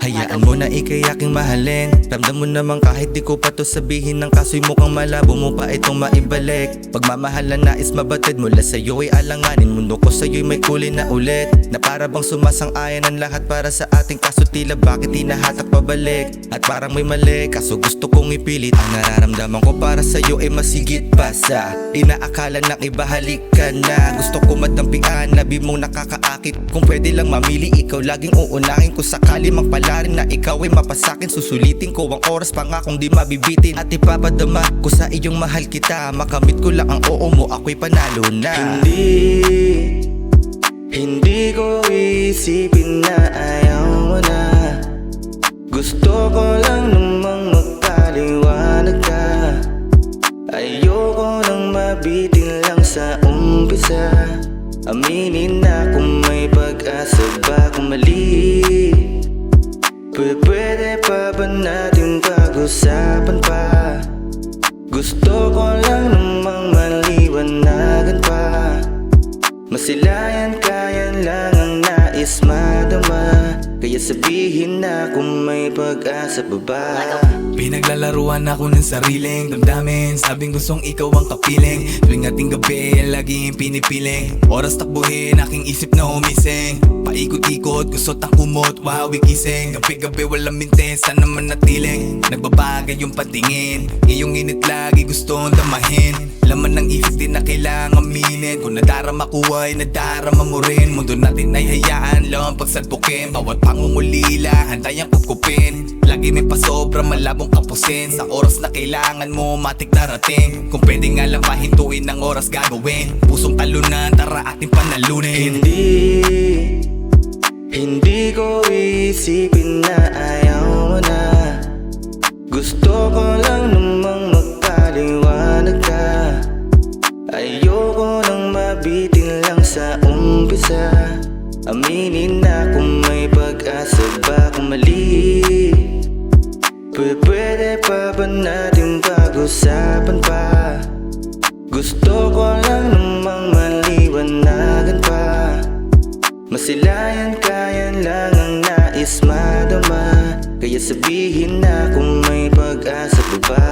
Hayaan mo na ikay aking mahalin. Ramdam mo naman kahit di ko pa to sabihin, ng kaso'y mukhang malabo mo pa itong maibalik. Pagmamahalan nais mabatid mula sa'yo ay alanganin. Mundo ko sa'yo'y may kulay na ulit, na para bang sumasang-ayan ang lahat para sa ating kaso tila bakit hinahatak pabalik. At parang may mali, kaso gusto kong ipilit. Ang nararamdaman ko para sa'yo ay masigit pa sa inaakala ng iba, halik ka na. Gusto ko matampian, labi mong nakakaakit. Kung pwede lang mamili, ikaw laging uunahin. Kung sakali magpalarin na ikaw ay mapasakin, susulitin ko ang oras pangakong di mabibitin. At ipapadama ko sa iyong mahal kita. Makamit ko lang ang oo mo, ako'y panalo na. Hindi ko isipin na ayaw mo na. Gusto ko lang namang magpaliwanag ka. Ayoko nang mabitin lang sa umpisa. Aminin na kung may pag-asa ba kung mali. Pwede pa ba natin pag-usapan pa? Gusto ko lang namang maliwanagan pa. Masilayan kayan lang ang nais madama. Kaya sabihin na kung may pag-asa pa ba. Pinaglalaruan ako ng sariling damdamin, sabing gustong ikaw ang kapiling. Tuwing ating gabi, laging pinipiling. Oras takbuhin, aking isip na umising. Paikot-ikot, gusot ang kumot, wahawig gising. Gabi-gabi walang mintes, sana manatiling. Nagbabagay yung patingin, iyong init lagi gustong damahin. Laman ng isip din na kailangan aminin. Kung nadarama ko ay nadarama mo rin. Mundo natin ay hayaan lang pagsalpukin. Bawat pangungulila, hantay ang kukupin. Lagi may pasobra, malabong kapusin. Sa oras na kailangan mo, matik darating. Kung pwede nga lang pahintuin ng oras gagawin. Pusong talunan, tara ating panalunin. Hindi ko isipin na ayaw mo na. Gusto ko lang namang magpaliwanag ka. Ayoko nang mabitin lang sa umpisa. Aminin na kung may pag-asa ba kung mali. Pwede pa ba natin pag-usapan pa? Gusto ko lang namang maliwanagan pa. Masilayan kayan lang ang nais madama. Kaya sabihin na kung may pag-asa pa ba.